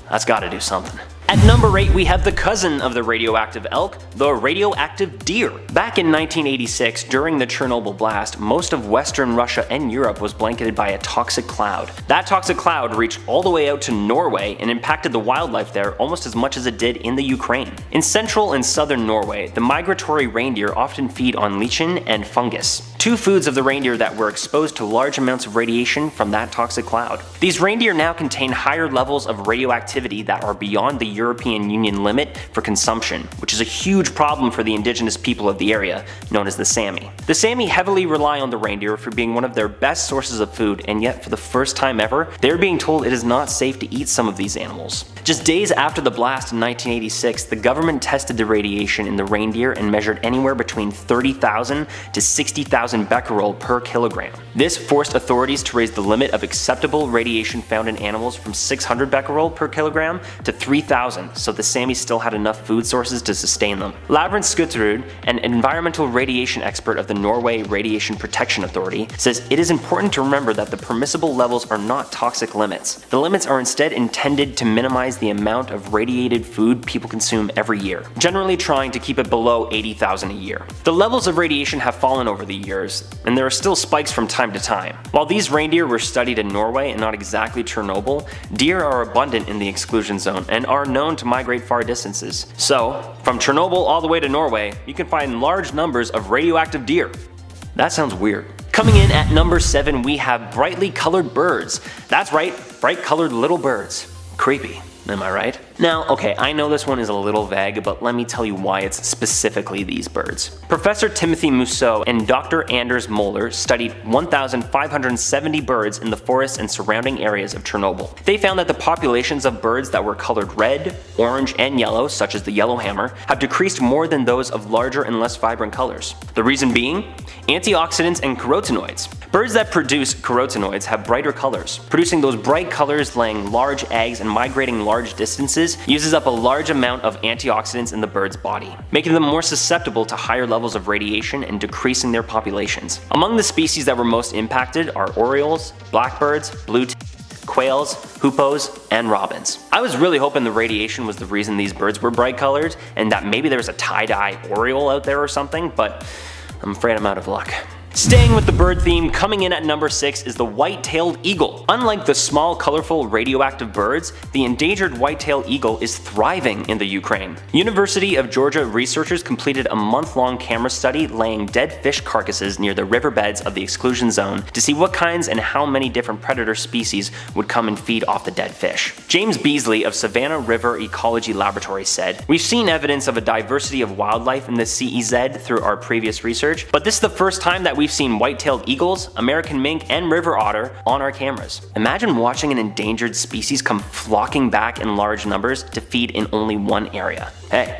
that's gotta do something. At number 8, we have the cousin of the radioactive elk, the radioactive deer. Back in 1986, during the Chernobyl blast, most of Western Russia and Europe was blanketed by a toxic cloud. That toxic cloud reached all the way out to Norway and impacted the wildlife there almost as much as it did in the Ukraine. In central and southern Norway, the migratory reindeer often feed on lichen and fungus, two foods of the reindeer that were exposed to large amounts of radiation from that toxic cloud. These reindeer now contain higher levels of radioactivity that are beyond the European Union limit for consumption, which is a huge problem for the indigenous people of the area, known as the Sami. The Sami heavily rely on the reindeer for being one of their best sources of food, and yet for the first time ever, they're being told it is not safe to eat some of these animals. Just days after the blast in 1986, the government tested the radiation in the reindeer and measured anywhere between 30,000 to 60,000 becquerel per kilogram. This forced authorities to raise the limit of acceptable radiation found in animals from 600 becquerel per kilogram to 3,000, so the Sami still had enough food sources to sustain them. Lavrent Skutterud, an environmental radiation expert of the Norway Radiation Protection Authority, says it is important to remember that the permissible levels are not toxic limits. The limits are instead intended to minimize the amount of radiated food people consume every year, generally trying to keep it below 80,000 a year. The levels of radiation have fallen over the years, and there are still spikes from time to time. While these reindeer were studied in Norway and not exactly Chernobyl, deer are abundant in the exclusion zone and are known to migrate far distances. So, from Chernobyl all the way to Norway, you can find large numbers of radioactive deer. That sounds weird. Coming in at number 7, we have brightly colored birds. That's right, bright colored little birds. Creepy, am I right? Now, okay, I know this one is a little vague, but let me tell you why it's specifically these birds. Professor Timothy Mousseau and Dr. Anders Moeller studied 1,570 birds in the forests and surrounding areas of Chernobyl. They found that the populations of birds that were colored red, orange, and yellow, such as the yellowhammer, have decreased more than those of larger and less vibrant colors. The reason being? Antioxidants and carotenoids. Birds that produce carotenoids have brighter colors. Producing those bright colors, laying large eggs, and migrating large distances uses up a large amount of antioxidants in the bird's body, making them more susceptible to higher levels of radiation and decreasing their populations. Among the species that were most impacted are orioles, blackbirds, quails, hoopoes, and robins. I was really hoping the radiation was the reason these birds were bright colored, and that maybe there was a tie-dye oriole out there or something, but I'm afraid I'm out of luck. Staying with the bird theme, coming in at number 6 is the white-tailed eagle. Unlike the small, colorful, radioactive birds, the endangered white-tailed eagle is thriving in the Ukraine. University of Georgia researchers completed a month-long camera study laying dead fish carcasses near the riverbeds of the exclusion zone to see what kinds and how many different predator species would come and feed off the dead fish. James Beasley of Savannah River Ecology Laboratory said, "We've seen evidence of a diversity of wildlife in the CEZ through our previous research, but this is the first time that we've seen white-tailed eagles, American mink, and river otter on our cameras." Imagine watching an endangered species come flocking back in large numbers to feed in only one area. Hey,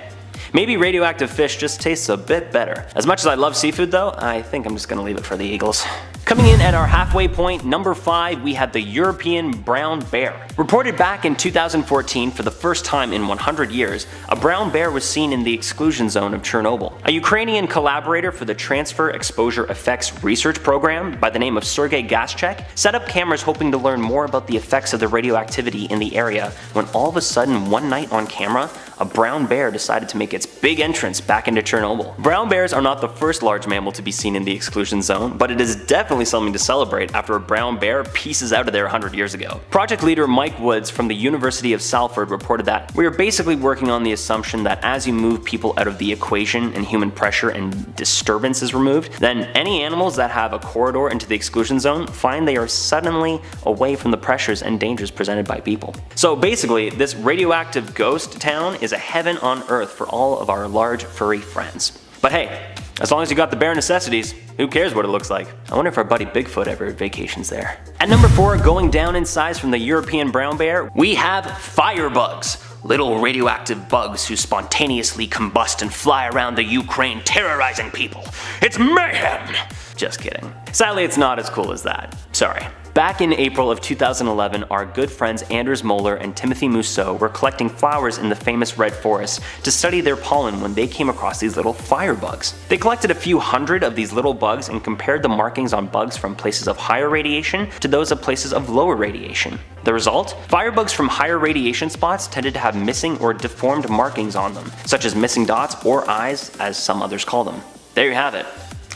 maybe radioactive fish just tastes a bit better. As much as I love seafood though, I think I'm just gonna leave it for the eagles. Coming in at our halfway point, number 5, we have the European brown bear. Reported back in 2014 for the first time in 100 years, a brown bear was seen in the exclusion zone of Chernobyl. A Ukrainian collaborator for the Transfer Exposure Effects Research Program by the name of Sergei Gaschek set up cameras hoping to learn more about the effects of the radioactivity in the area when all of a sudden one night on camera, a brown bear decided to make its big entrance back into Chernobyl. Brown bears are not the first large mammal to be seen in the exclusion zone, but it is definitely something to celebrate after a brown bear pieces out of there 100 years ago. Project leader Mike Woods from the University of Salford reported that, "We are basically working on the assumption that as you move people out of the equation and human pressure and disturbance is removed, then any animals that have a corridor into the exclusion zone find they are suddenly away from the pressures and dangers presented by people." So basically, this radioactive ghost town is a heaven on earth for all of our large furry friends. But hey, as long as you got the bare necessities, who cares what it looks like? I wonder if our buddy Bigfoot ever vacations there. At number 4, going down in size from the European brown bear, we have firebugs. Little radioactive bugs who spontaneously combust and fly around the Ukraine terrorizing people. It's mayhem! Just kidding. Sadly, it's not as cool as that. Sorry. Back in April of 2011, our good friends Anders Moeller and Timothy Mousseau were collecting flowers in the famous Red Forest to study their pollen when they came across these little firebugs. They collected a few hundred of these little bugs and compared the markings on bugs from places of higher radiation to those of places of lower radiation. The result? Firebugs from higher radiation spots tended to have missing or deformed markings on them, such as missing dots or eyes, as some others call them. There you have it.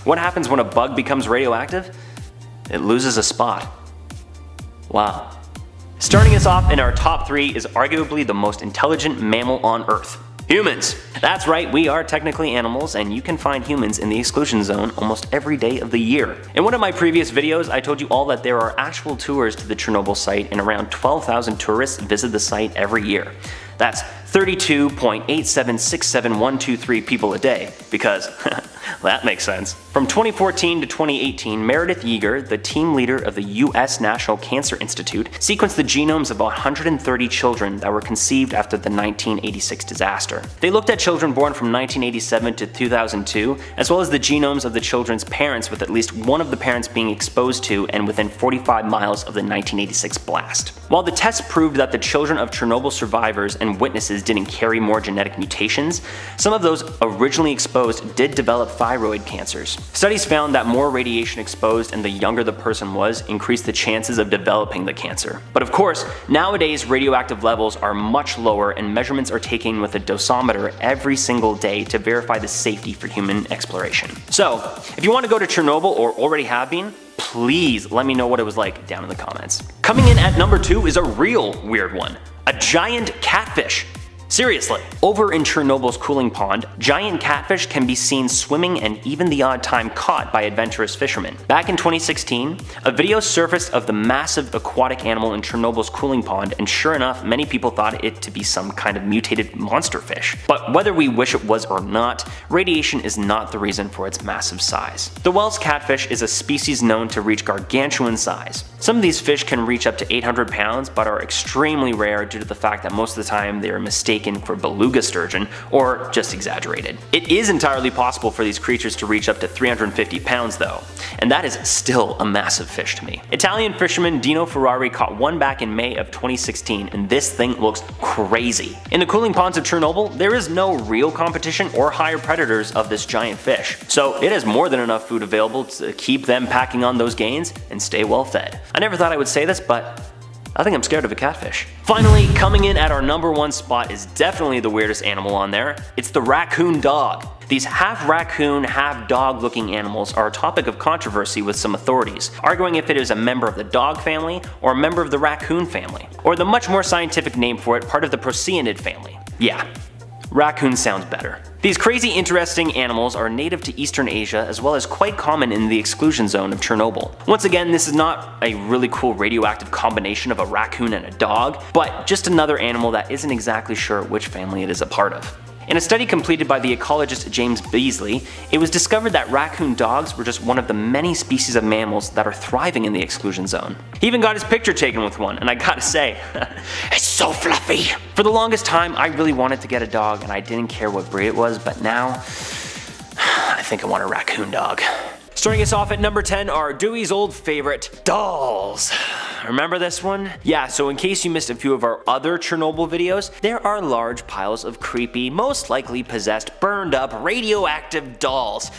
What happens when a bug becomes radioactive? It loses a spot. Wow. Starting us off in our top 3 is arguably the most intelligent mammal on Earth. Humans! That's right, we are technically animals, and you can find humans in the exclusion zone almost every day of the year. In one of my previous videos, I told you all that there are actual tours to the Chernobyl site, and around 12,000 tourists visit the site every year. That's 32.8767123 people a day, because that makes sense. From 2014 to 2018, Meredith Yeager, the team leader of the US National Cancer Institute, sequenced the genomes of 130 children that were conceived after the 1986 disaster. They looked at children born from 1987 to 2002, as well as the genomes of the children's parents, with at least one of the parents being exposed to and within 45 miles of the 1986 blast. While the tests proved that the children of Chernobyl survivors and witnesses didn't carry more genetic mutations, some of those originally exposed did develop thyroid cancers. Studies found that more radiation exposed and the younger the person was increased the chances of developing the cancer. But of course, nowadays radioactive levels are much lower and measurements are taken with a dosimeter every single day to verify the safety for human exploration. So, if you want to go to Chernobyl or already have been, please let me know what it was like down in the comments. Coming in at number 2 is a real weird one. A giant catfish. Seriously. Over in Chernobyl's cooling pond, giant catfish can be seen swimming and even the odd time caught by adventurous fishermen. Back in 2016, a video surfaced of the massive aquatic animal in Chernobyl's cooling pond, and sure enough, many people thought it to be some kind of mutated monster fish. But whether we wish it was or not, radiation is not the reason for its massive size. The Wells catfish is a species known to reach gargantuan size. Some of these fish can reach up to 800 pounds, but are extremely rare due to the fact that most of the time they are mistaken for beluga sturgeon, or just exaggerated. It is entirely possible for these creatures to reach up to 350 pounds though, and that is still a massive fish to me. Italian fisherman Dino Ferrari caught one back in May of 2016, and this thing looks crazy. In the cooling ponds of Chernobyl, there is no real competition or higher predators of this giant fish, so it has more than enough food available to keep them packing on those gains and stay well fed. I never thought I would say this, but I think I'm scared of a catfish. Finally, coming in at our number 1 spot is definitely the weirdest animal on there. It's the raccoon dog. These half raccoon, half dog looking animals are a topic of controversy with some authorities, arguing if it is a member of the dog family or a member of the raccoon family, or the much more scientific name for it, part of the Procyanid family. Yeah, raccoon sounds better. These crazy interesting animals are native to Eastern Asia as well as quite common in the exclusion zone of Chernobyl. Once again, this is not a really cool radioactive combination of a raccoon and a dog, but just another animal that isn't exactly sure which family it is a part of. In a study completed by the ecologist James Beasley, it was discovered that raccoon dogs were just one of the many species of mammals that are thriving in the exclusion zone. He even got his picture taken with one, and I gotta say, it's so fluffy! For the longest time, I really wanted to get a dog and I didn't care what breed it was, but now, I think I want a raccoon dog. Starting us off at number 10 are Dewey's old favorite, dolls. Remember this one? Yeah, so in case you missed a few of our other Chernobyl videos, there are large piles of creepy, most likely possessed, burned up, radioactive dolls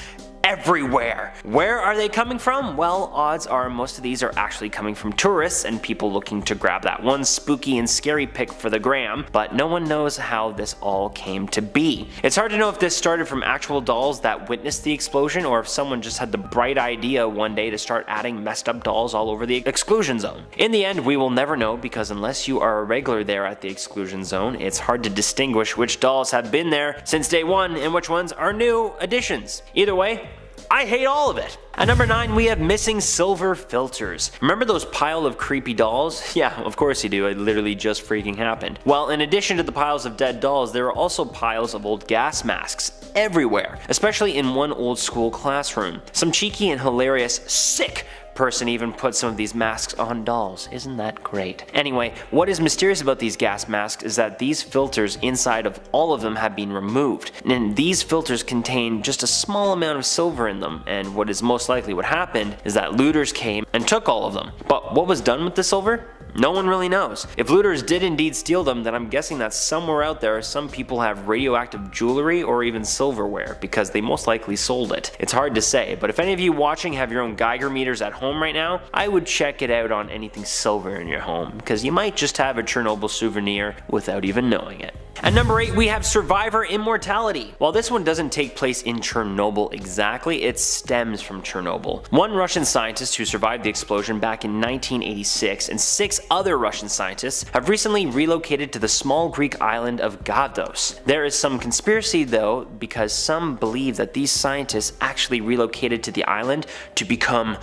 everywhere. Where are they coming from? Well, odds are most of these are actually coming from tourists and people looking to grab that one spooky and scary pic for the gram, but no one knows how this all came to be. It's hard to know if this started from actual dolls that witnessed the explosion or if someone just had the bright idea one day to start adding messed up dolls all over the exclusion zone. In the end, we will never know because unless you are a regular there at the exclusion zone, it's hard to distinguish which dolls have been there since day one and which ones are new additions. Either way, I hate all of it. At number 9, we have missing silver filters. Remember those pile of creepy dolls? Yeah, of course you do, it literally just freaking happened. Well, in addition to the piles of dead dolls, there are also piles of old gas masks everywhere, especially in one old school classroom. Some cheeky and hilarious, sick person even put some of these masks on dolls. Isn't that great? Anyway, what is mysterious about these gas masks is that these filters inside of all of them have been removed, and these filters contain just a small amount of silver in them, and what is most likely what happened is that looters came and took all of them. But what was done with the silver? No one really knows. If looters did indeed steal them, then I'm guessing that somewhere out there some people have radioactive jewelry or even silverware because they most likely sold it. It's hard to say, but if any of you watching have your own Geiger meters at home right now, I would check it out on anything silver in your home because you might just have a Chernobyl souvenir without even knowing it. At number 8, we have survivor immortality. While this one doesn't take place in Chernobyl exactly, it stems from Chernobyl. One Russian scientist who survived the explosion back in 1986 and 6 other Russian scientists have recently relocated to the small Greek island of Gavdos. There is some conspiracy though, because some believe that these scientists actually relocated to the island to become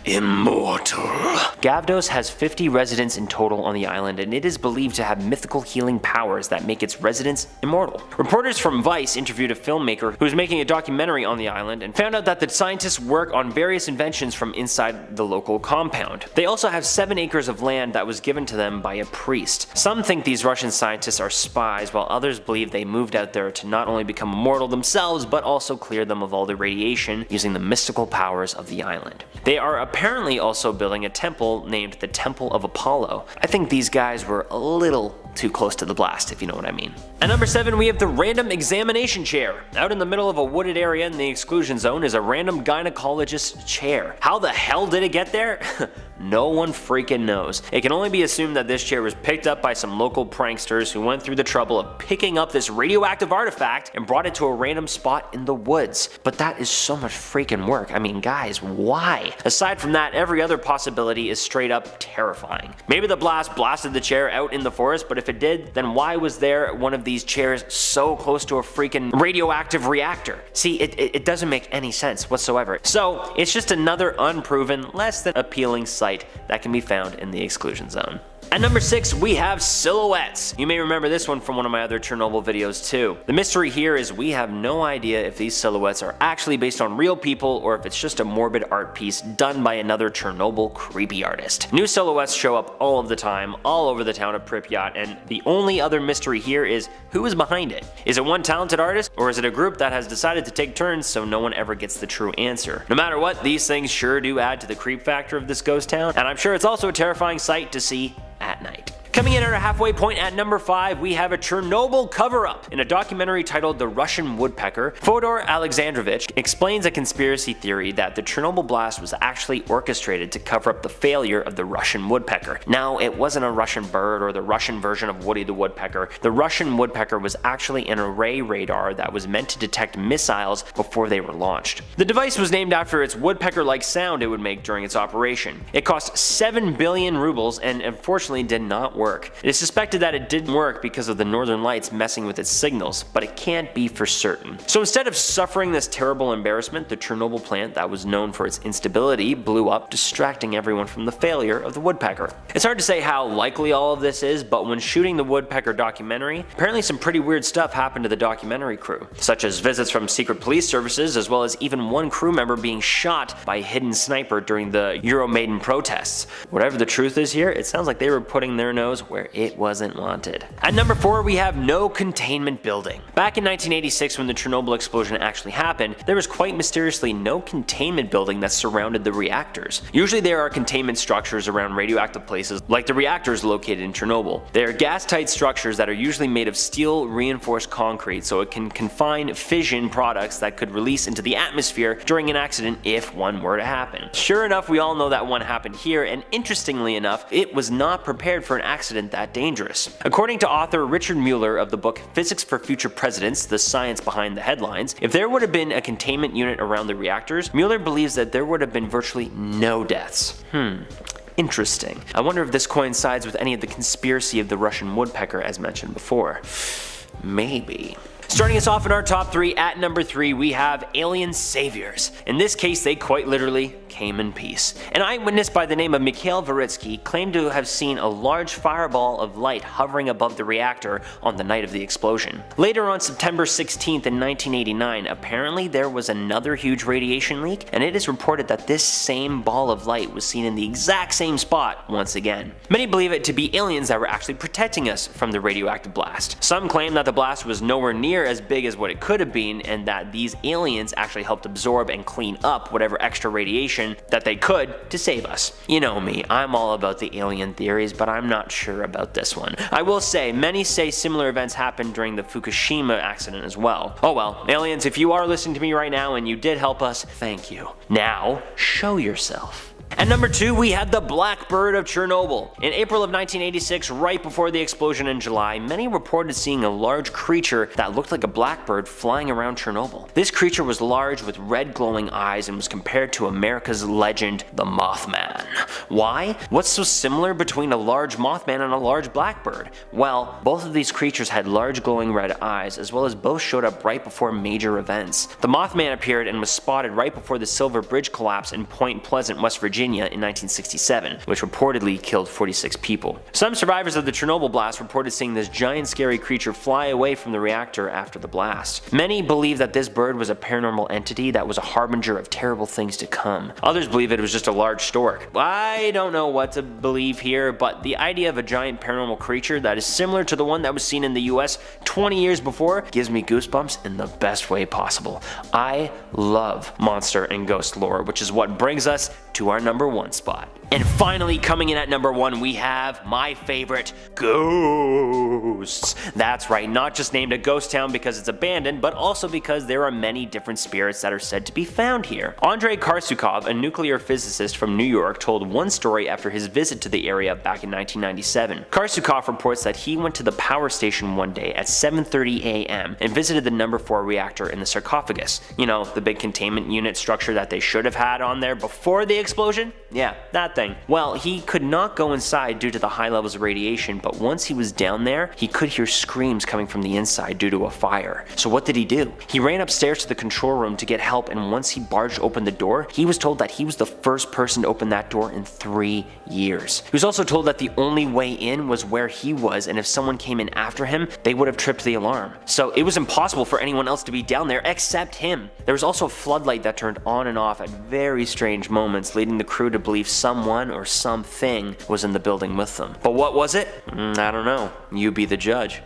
immortal. Gavdos has 50 residents in total on the island, and it is believed to have mythical healing powers that make its residents immortal. Reporters from Vice interviewed a filmmaker who was making a documentary on the island and found out that the scientists work on various inventions from inside the local compound. They also have 7 acres of land that was given to them by a priest. Some think these Russian scientists are spies, while others believe they moved out there to not only become immortal themselves, but also clear them of all the radiation using the mystical powers of the island. They are apparently also building a temple named the Temple of Apollo. I think these guys were a little too close to the blast, if you know what I mean. At number 7, we have the random examination chair. Out in the middle of a wooded area in the exclusion zone is a random gynecologist's chair. How the hell did it get there? No one freaking knows. It can only be assumed that this chair was picked up by some local pranksters who went through the trouble of picking up this radioactive artifact and brought it to a random spot in the woods. But that is so much freaking work. I mean, guys, why? Aside from that, every other possibility is straight up terrifying. Maybe the blast blasted the chair out in the forest, but if it did, then why was there one of these chairs so close to a freaking radioactive reactor? See, it doesn't make any sense whatsoever. So it's just another unproven, less than appealing site that can be found in the exclusion zone. At number 6, we have silhouettes. You may remember this one from one of my other Chernobyl videos too. The mystery here is we have no idea if these silhouettes are actually based on real people or if it's just a morbid art piece done by another Chernobyl creepy artist. New silhouettes show up all of the time, all over the town of Pripyat, and the only other mystery here is who is behind it. Is it one talented artist, or is it a group that has decided to take turns so no one ever gets the true answer? No matter what, these things sure do add to the creep factor of this ghost town, and I'm sure it's also a terrifying sight to see at night. Coming in at our halfway point at number 5, we have a Chernobyl cover-up. In a documentary titled The Russian Woodpecker, Fyodor Alexandrovich explains a conspiracy theory that the Chernobyl blast was actually orchestrated to cover up the failure of the Russian woodpecker. Now, it wasn't a Russian bird or the Russian version of Woody the Woodpecker. The Russian woodpecker was actually an array radar that was meant to detect missiles before they were launched. The device was named after its woodpecker-like sound it would make during its operation. It cost 7 billion rubles and unfortunately did not work. It is suspected that it didn't work because of the northern lights messing with its signals, but it can't be for certain. So instead of suffering this terrible embarrassment, the Chernobyl plant that was known for its instability blew up, distracting everyone from the failure of the woodpecker. It's hard to say how likely all of this is, but when shooting the woodpecker documentary, apparently some pretty weird stuff happened to the documentary crew, such as visits from secret police services, as well as even one crew member being shot by a hidden sniper during the Euromaidan protests. Whatever the truth is here, it sounds like they were putting their nose where it wasn't wanted. At number 4, we have no containment building. Back in 1986, when the Chernobyl explosion actually happened, there was quite mysteriously no containment building that surrounded the reactors. Usually there are containment structures around radioactive places like the reactors located in Chernobyl. They are gas-tight structures that are usually made of steel reinforced concrete, so it can confine fission products that could release into the atmosphere during an accident if one were to happen. Sure enough, we all know that one happened here, and interestingly enough, it was not prepared for an accident that dangerous. According to author Richard Mueller of the book Physics for Future Presidents, The Science Behind the Headlines, if there would have been a containment unit around the reactors, Mueller believes that there would have been virtually no deaths. Interesting. I wonder if this coincides with any of the conspiracy of the Russian woodpecker as mentioned before. Maybe. Starting us off in our top 3, at number 3 we have alien saviors. In this case they quite literally came in peace. An eyewitness by the name of Mikhail Varitsky claimed to have seen a large fireball of light hovering above the reactor on the night of the explosion. Later on September 16th in 1989, apparently there was another huge radiation leak, and it is reported that this same ball of light was seen in the exact same spot once again. Many believe it to be aliens that were actually protecting us from the radioactive blast. Some claim that the blast was nowhere near as big as what it could have been, and that these aliens actually helped absorb and clean up whatever extra radiation that they could to save us. You know me, I'm all about the alien theories, but I'm not sure about this one. I will say, many say similar events happened during the Fukushima accident as well. Oh well, aliens, if you are listening to me right now and you did help us, thank you. Now, show yourself. At number 2, we had the Blackbird of Chernobyl. In April of 1986, right before the explosion in July, many reported seeing a large creature that looked like a blackbird flying around Chernobyl. This creature was large with red glowing eyes and was compared to America's legend, the Mothman. Why? What's so similar between a large Mothman and a large blackbird? Well, both of these creatures had large glowing red eyes, as well as both showed up right before major events. The Mothman appeared and was spotted right before the Silver Bridge collapse in Point Pleasant, West Virginia in 1967, which reportedly killed 46 people. Some survivors of the Chernobyl blast reported seeing this giant scary creature fly away from the reactor after the blast. Many believe that this bird was a paranormal entity that was a harbinger of terrible things to come. Others believe it was just a large stork. I don't know what to believe here, but the idea of a giant paranormal creature that is similar to the one that was seen in the US 20 years before gives me goosebumps in the best way possible. I love monster and ghost lore, which is what brings us to our number 1 spot. And finally, coming in at number 1, we have my favorite, ghosts. That's right, not just named a ghost town because it's abandoned, but also because there are many different spirits that are said to be found here. Andrei Karsukov, a nuclear physicist from New York, told one story after his visit to the area back in 1997. Karsukov reports that he went to the power station one day at 7:30 a.m. and visited the number 4 reactor in the sarcophagus. You know, the big containment unit structure that they should have had on there before the explosion? Yeah, that thing. Well, he could not go inside due to the high levels of radiation, but once he was down there, he could hear screams coming from the inside due to a fire. So what did he do? He ran upstairs to the control room to get help, and once he barged open the door, he was told that he was the first person to open that door in 3 years. He was also told that the only way in was where he was, and if someone came in after him, they would have tripped the alarm. So it was impossible for anyone else to be down there except him. There was also a floodlight that turned on and off at very strange moments, leading the crew to believe someone or something was in the building with them. But what was it? I don't know. You be the judge.